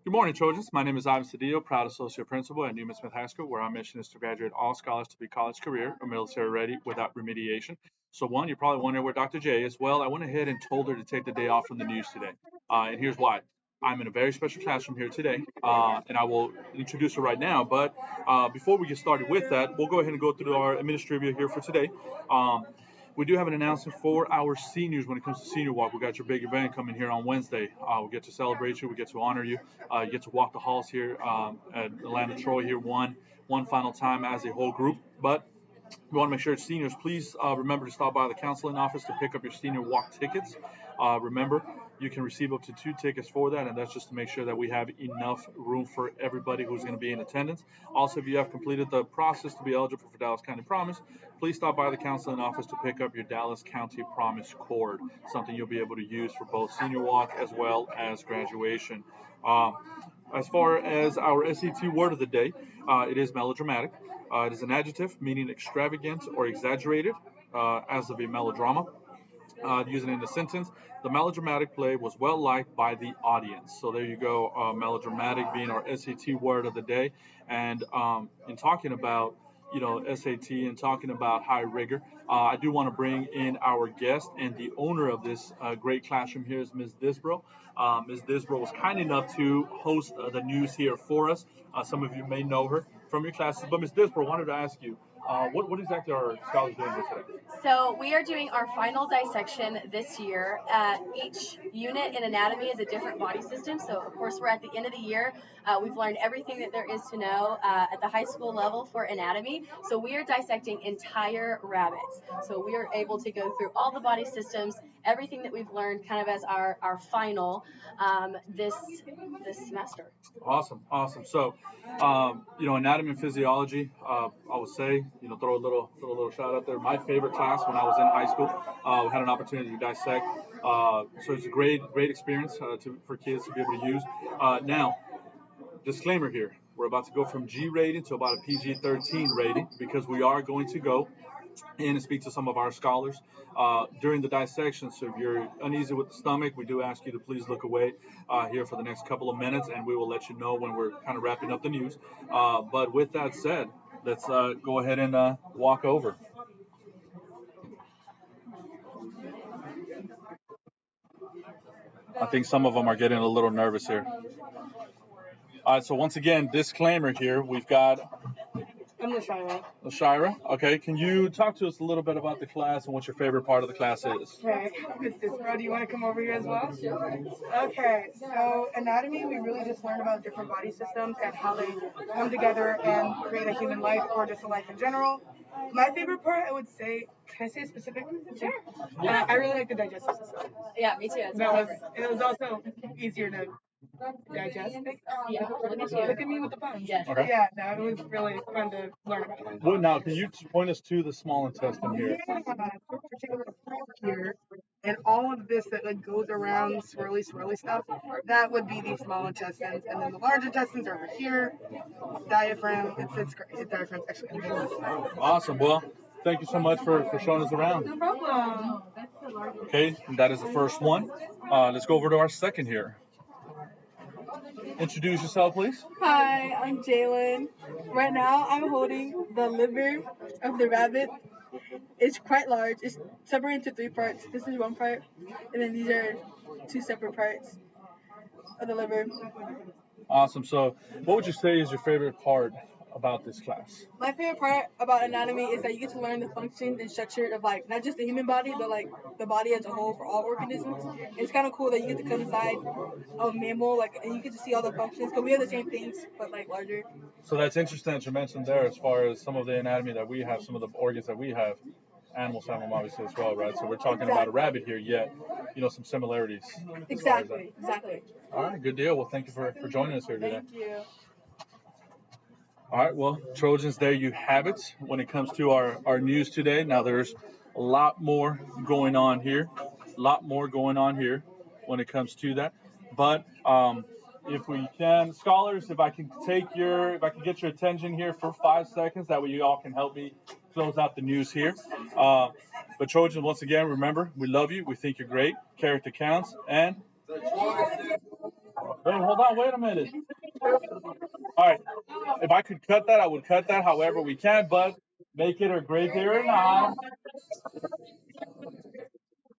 Good morning, Trojans. My name is Ivan Cedillo, proud associate principal at Newman Smith High School, where our mission is to graduate all scholars to be college career or military ready without remediation. So, one, you're probably wondering where Dr. J is. Well, I went ahead and told her to take the day off from the news today. And here's why. I'm in a very special classroom here today, and I will introduce her right now. But before we get started with that, we'll go ahead and go through our administrative here for today. We do have an announcement for our seniors when it comes to Senior Walk. We got your big event coming here on Wednesday. We get to celebrate you. We get to honor you. You get to walk the halls here at Atlanta Troy here one final time as a whole group. But we want to make sure seniors, please remember to stop by the counseling office to pick up your senior walk tickets. Remember, you can receive up to 2 tickets for that, and that's just to make sure that we have enough room for everybody who's going to be in attendance. Also, if you have completed the process to be eligible for Dallas County Promise, please stop by the counseling office to pick up your Dallas County Promise cord, something you'll be able to use for both senior walk as well as graduation. As far as our SAT word of the day, it is melodramatic. It is an adjective meaning extravagant or exaggerated, as of a melodrama. Using it in a sentence, the melodramatic play was well liked by the audience. So there you go, melodramatic being our SAT word of the day. And in talking about SAT and talking about high rigor, I do want to bring in our guest and the owner of this great classroom here is Ms. Disbrow. Ms. Disbrow was kind enough to host the news here for us. Some of you may know her from your classes, but Ms. Disbrow, wanted to ask you, what exactly are scholars doing here today? So we are doing our final dissection this year. Each unit in anatomy is a different body system. So of course we're at the end of the year. We've learned everything that there is to know at the high school level for anatomy. So we are dissecting entire rabbits. So we are able to go through all the body systems, everything that we've learned kind of as our final this semester. Awesome. So, anatomy and physiology. I would say, throw a little shout out there. My favorite class when I was in high school. We had an opportunity to dissect. So it's a great experience for kids to be able to use. Now, disclaimer here: we're about to go from G rating to about a PG-13 rating because we are going to go in and speak to some of our scholars during the dissection. So if you're uneasy with the stomach, we do ask you to please look away here for the next couple of minutes, and we will let you know when we're kind of wrapping up the news. But with that said, let's go ahead and walk over. I think some of them are getting a little nervous here. All right, so once again, disclaimer here. We've got I'm Lashira. Lashira. Okay, can you talk to us a little bit about the class and what your favorite part of the class is? Okay, Miss Disbrow, do you want to come over here as well? Okay, so anatomy, we really just learned about different body systems and how they come together and create a human life or just a life in general. My favorite part, I would say, can I say a specific? Sure. I really like the digestive system. Yeah, me too. It was also easier to digest. Yeah, look at you. Look at me with the puns. Yes. Okay. Yeah, no, it was really fun to learn about. Well, now, can you point us to the small intestine here? Yeah, so particular part here, and all of this that like goes around swirly stuff, that would be the small intestines, and then the large intestines are over here. Diaphragm, it's great. Diaphragm's actually amazing. Awesome. Well, thank you so much for showing us around. No problem. Okay, and that is the first one. Let's go over to our second here. Introduce yourself, please. Hi, I'm Jalen. Right now, I'm holding the liver of the rabbit. It's quite large. It's separated into 3 parts. This is one part, and then these are 2 separate parts of the liver. Awesome. So, what would you say is your favorite part about this class? My favorite part about anatomy is that you get to learn the functions and structure of like not just the human body, but like the body as a whole for all organisms. And it's kind of cool that you get to come inside a mammal, like, and you get to see all the functions because we have the same things but like larger. So that's interesting that you mentioned there as far as some of the anatomy that we have, some of the organs that we have. Animals have them obviously as well, right? So we're talking about a rabbit here, yet, some similarities. Exactly. All right, good deal. Well, thank you for joining us here today. Thank you. All right, well, Trojans, there you have it when it comes to our news today. Now, there's a lot more going on here, when it comes to that. But if we can, scholars, if I can get your attention here for 5 seconds, that way you all can help me close out the news here. But Trojans, once again, remember, we love you. We think you're great. Character counts. And Wait, hold on, wait a minute. All right, if I could cut that, I would cut that. However, we can't, but make it a great day or not.